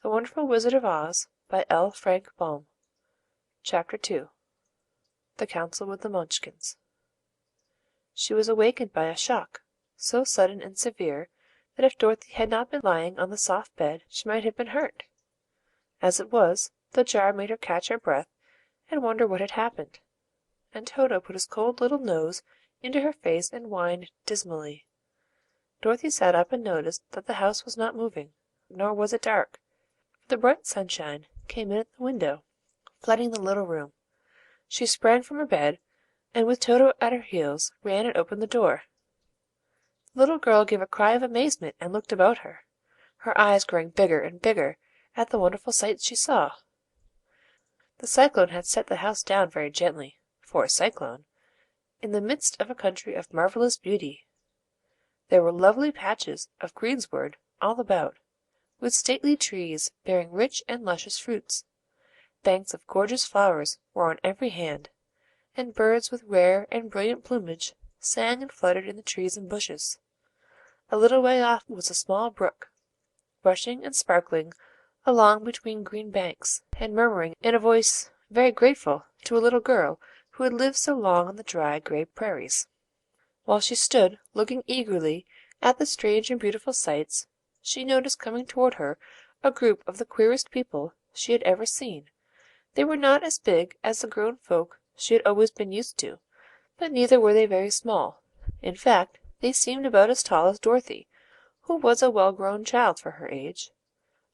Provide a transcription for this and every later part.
The Wonderful Wizard of Oz by L. Frank Baum. Chapter 2. The Council with the Munchkins. She was awakened by a shock, so sudden and severe that if Dorothy had not been lying on the soft bed she might have been hurt. As it was, the jar made her catch her breath and wonder what had happened, and Toto put his cold little nose into her face and whined dismally. Dorothy sat up and noticed that the house was not moving, nor was it dark, for the bright sunshine came in at the window, flooding the little room. She sprang from her bed, and with Toto at her heels, ran and opened the door. The little girl gave a cry of amazement and looked about her, her eyes growing bigger and bigger at the wonderful sights she saw. The cyclone had set the house down very gently, for a cyclone, in the midst of a country of marvelous beauty. There were lovely patches of greensward all about, with stately trees bearing rich and luscious fruits. Banks of gorgeous flowers were on every hand, and birds with rare and brilliant plumage sang and fluttered in the trees and bushes. A little way off was a small brook, rushing and sparkling along between green banks, and murmuring in a voice very grateful to a little girl who had lived so long on the dry, gray prairies. While she stood looking eagerly at the strange and beautiful sights, she noticed coming toward her a group of the queerest people she had ever seen. They were not as big as the grown folk she had always been used to, but neither were they very small. In fact, they seemed about as tall as Dorothy, who was a well-grown child for her age,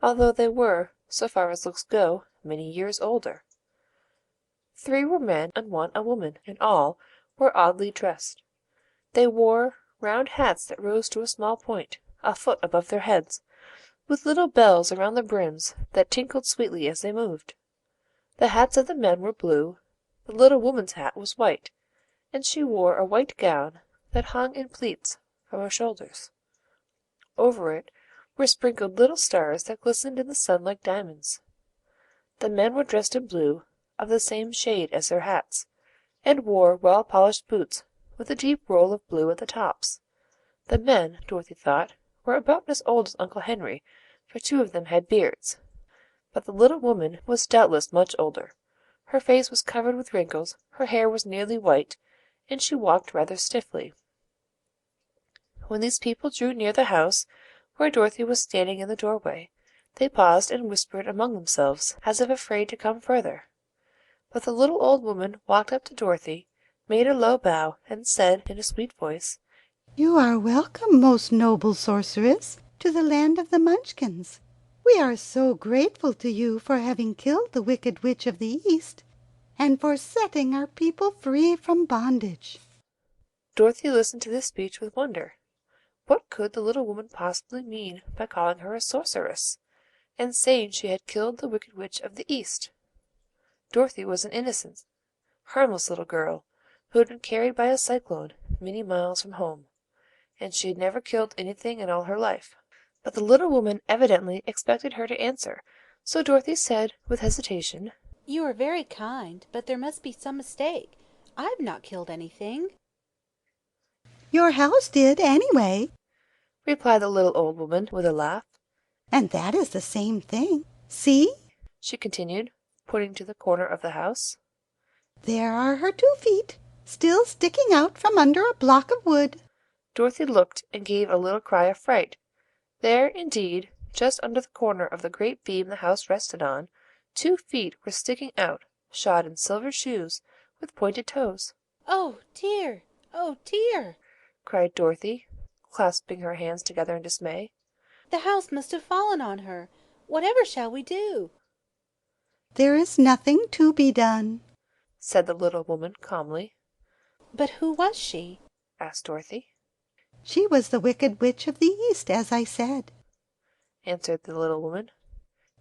although they were, so far as looks go, many years older. 3 were men and 1 a woman, and all were oddly dressed. They wore round hats that rose to a small point, a foot above their heads, with little bells around the brims that tinkled sweetly as they moved. The hats of the men were blue, the little woman's hat was white, and she wore a white gown that hung in pleats from her shoulders. Over it were sprinkled little stars that glistened in the sun like diamonds. The men were dressed in blue, of the same shade as their hats, and wore well-polished boots with a deep roll of blue at the tops. The men, Dorothy thought, were about as old as Uncle Henry, for 2 of them had beards. But the little woman was doubtless much older. Her face was covered with wrinkles, her hair was nearly white, and she walked rather stiffly. When these people drew near the house, where Dorothy was standing in the doorway, they paused and whispered among themselves, as if afraid to come further. But the little old woman walked up to Dorothy, made a low bow, and said in a sweet voice, "You are welcome, most noble sorceress, to the land of the Munchkins. We are so grateful to you for having killed the Wicked Witch of the East, and for setting our people free from bondage." Dorothy listened to this speech with wonder. What could the little woman possibly mean by calling her a sorceress, and saying she had killed the Wicked Witch of the East? Dorothy was an innocent, harmless little girl, who had been carried by a cyclone many miles from home, and she had never killed anything in all her life. But the little woman evidently expected her to answer, so Dorothy said with hesitation, "You are very kind, but there must be some mistake. I've not killed anything." "Your house did, anyway, replied the little old woman with a laugh. and that is the same thing. See, She continued, pointing to the corner of the house. there are her 2 feet, still sticking out from under a block of wood." Dorothy looked and gave a little cry of fright. There, indeed, just under the corner of the great beam the house rested on, 2 feet were sticking out, shod in silver shoes with pointed toes. "Oh, dear! Oh, dear!" cried Dorothy, clasping her hands together in dismay. "The house must have fallen on her. Whatever shall we do?" "There is nothing to be done," said the little woman calmly. "But who was she?" asked Dorothy. "She was the Wicked Witch of the East, as I said. Answered the little woman.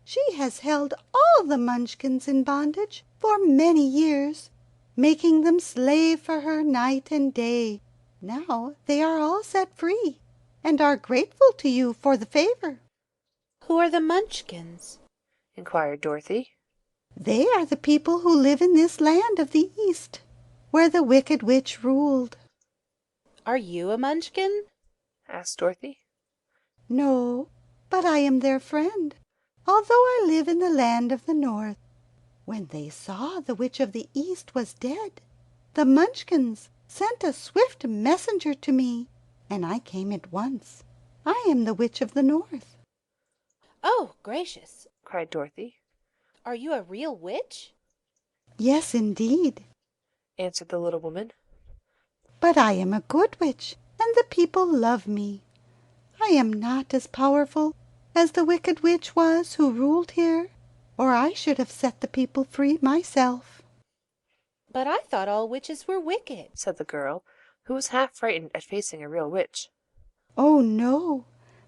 She has held all the Munchkins in bondage for many years, making them slave for her night and day. Now they are all set free, and are grateful to you for the favor." "Who are the Munchkins?" inquired Dorothy. "They are the people who live in this land of the East, where the Wicked Witch ruled." "Are you a Munchkin?" asked Dorothy. "No, but I am their friend." although I live in the land of the north. When they saw the witch of the east was dead, the Munchkins sent a swift messenger to me, and I came at once. I am the witch of the north." Oh, gracious! cried Dorothy. Are you a real witch? "Yes, indeed. Answered the little woman. But I am a good witch, and the people love me. I am not as powerful as the wicked witch was who ruled here, or I should have set the people free myself." But I thought all witches were wicked. Said the girl, who was half frightened at facing a real witch. "Oh, no,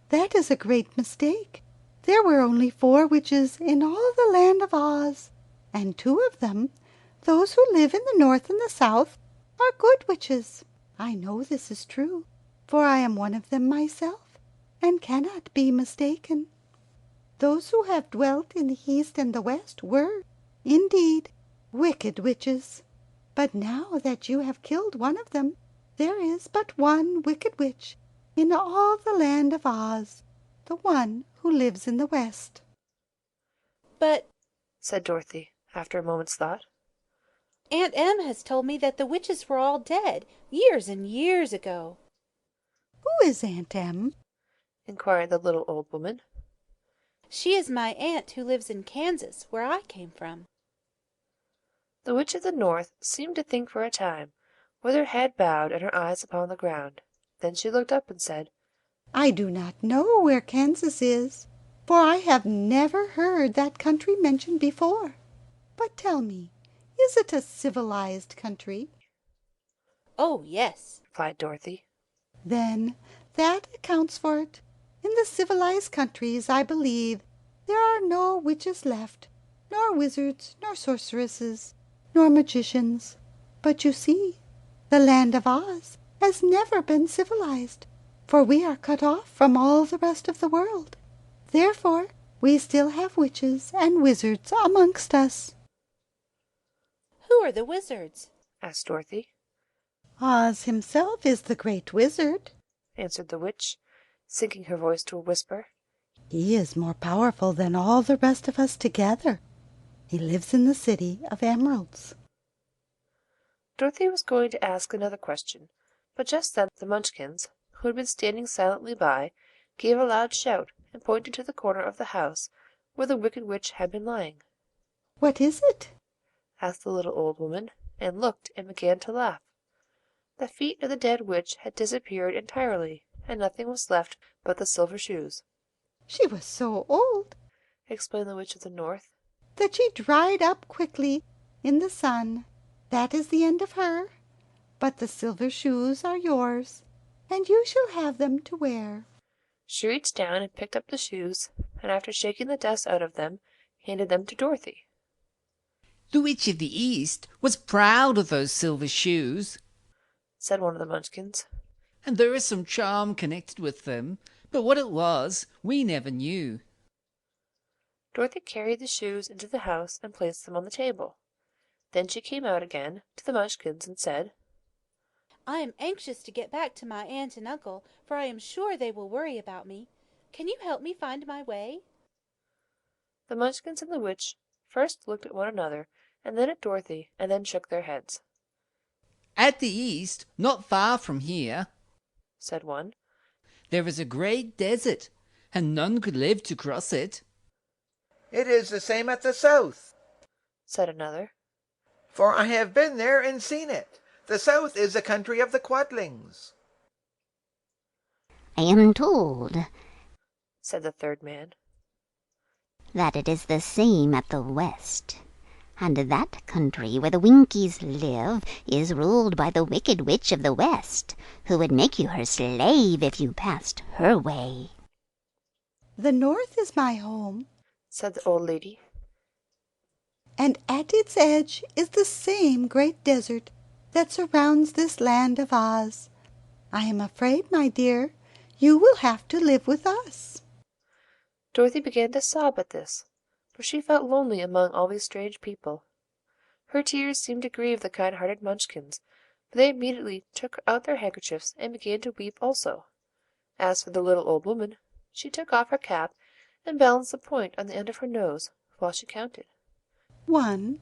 that is a great mistake. There were only 4 witches in all the land of Oz, and 2 of them, those who live in the north and the south, are good witches. I know this is true, for I am one of them myself, and cannot be mistaken. Those who have dwelt in the east and the west were, indeed, wicked witches. But now that you have killed one of them, there is but one wicked witch in all the land of Oz, the one who lives in the west." But Said Dorothy, after a moment's thought. Aunt Em has told me that the witches were all dead, years and years ago. "Who is Aunt Em?" Inquired the little old woman. She is my aunt who lives in Kansas, where I came from. The witch of the north seemed to think for a time, with her head bowed and her eyes upon the ground. Then she looked up and said, "I do not know where Kansas is, for I have never heard that country mentioned before. But tell me, is it a civilized country?" Oh, yes. replied Dorothy. "Then that accounts for it. In the civilized countries, I believe, there are no witches left, nor wizards, nor sorceresses, nor magicians. But you see, the land of Oz has never been civilized, for we are cut off from all the rest of the world. Therefore we still have witches and wizards amongst us." Who are the wizards? Asked Dorothy. "Oz himself is the great wizard. Answered the witch, sinking her voice to a whisper. He is more powerful than all the rest of us together. He lives in the city of emeralds." Dorothy was going to ask another question, but just then the Munchkins, who had been standing silently by, gave a loud shout, and pointed to the corner of the house where the wicked witch had been lying. "What is it?" Asked the little old woman, and looked and began to laugh. The feet of the dead witch had disappeared entirely, and nothing was left but the silver shoes. "She was so old," explained the witch of the north. "that she dried up quickly in the sun. That is the end of her. But the silver shoes are yours, and you shall have them to wear." She reached down and picked up the shoes, and after shaking the dust out of them, handed them to Dorothy. The Witch of the East was proud of those silver shoes, Said one of the Munchkins. and there is some charm connected with them, but what it was we never knew. Dorothy carried the shoes into the house and placed them on the table. Then she came out again to the Munchkins and said, I am anxious to get back to my aunt and uncle, for I am sure they will worry about me. Can you help me find my way? The Munchkins and the witch first looked at one another, and then at Dorothy, and then shook their heads. At the east, not far from here, Said one. there is a great desert, and none could live to cross it. It is the same at the south, Said another. for I have been there and seen it. The south is the country of the Quadlings. I am told Said the third man. that it is the same at the west, and that country where the Winkies live is ruled by the wicked witch of the west, who would make you her slave if you passed her way. "The north is my home, Said the old lady. and at its edge is the same great desert that surrounds this land of Oz. I am afraid, my dear, you will have to live with us." Dorothy began to sob at this, for she felt lonely among all these strange people. Her tears seemed to grieve the kind-hearted Munchkins, for they immediately took out their handkerchiefs and began to weep also. As for the little old woman, she took off her cap and balanced the point on the end of her nose while she counted. 1,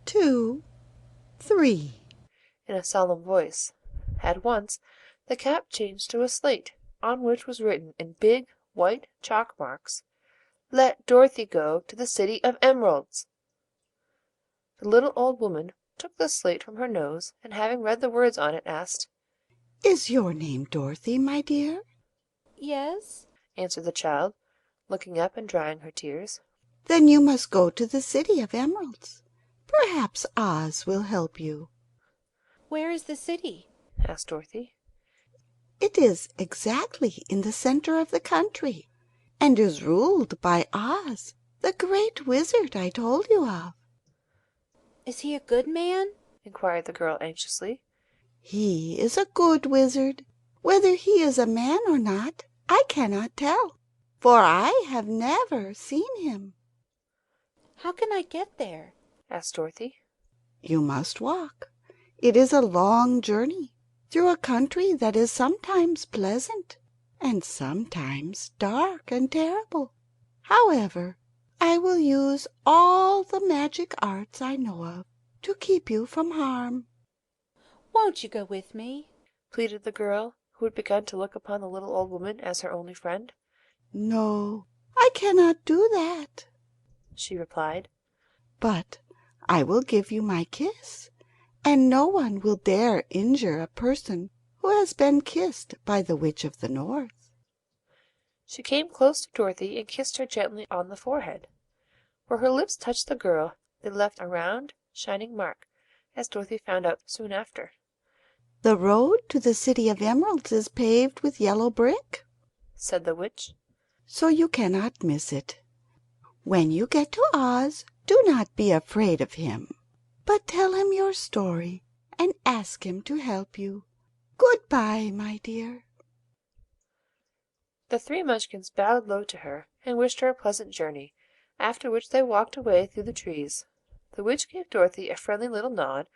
2, 3. In a solemn voice. At once the cap changed to a slate, on which was written in big white chalk marks, "Let Dorothy go to the City of Emeralds." The little old woman took the slate from her nose, and having read the words on it, asked, Is your name Dorothy, my dear? Yes. answered the child, looking up and drying her tears. Then you must go to the City of Emeralds. Perhaps Oz will help you. Where is the city? asked Dorothy. It is exactly in the center of the country, and is ruled by Oz, the great wizard I told you of. Is he a good man? inquired the girl anxiously. He is a good wizard. Whether he is a man or not, I cannot tell, for I have never seen him. How can I get there? asked Dorothy. You must walk. It is a long journey through a country that is sometimes pleasant and sometimes dark and terrible. However, I will use all the magic arts I know of to keep you from harm. Won't you go with me? pleaded the girl, who had begun to look upon the little old woman as her only friend. No, I cannot do that, she replied. but I will give you my kiss, and no one will dare injure a person who has been kissed by the Witch of the North. She came close to Dorothy and kissed her gently on the forehead. Where her lips touched the girl, they left a round, shining mark, as Dorothy found out soon after. The road to the City of Emeralds is paved with yellow brick, said the witch. so you cannot miss it. When you get to Oz, do not be afraid of him, but tell him your story and ask him to help you. Goodbye, my dear. The three Munchkins bowed low to her, and wished her a pleasant journey, after which they walked away through the trees. The witch gave Dorothy a friendly little nod,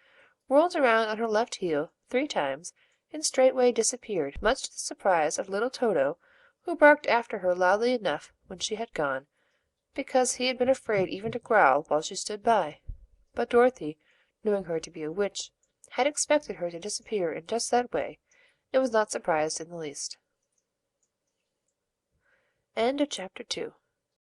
whirled around on her left heel 3 times, and straightway disappeared, much to the surprise of little Toto, who barked after her loudly enough when she had gone, because he had been afraid even to growl while she stood by. But Dorothy, knowing her to be a witch, had expected her to disappear in just that way, and was not surprised in the least. End of chapter 2.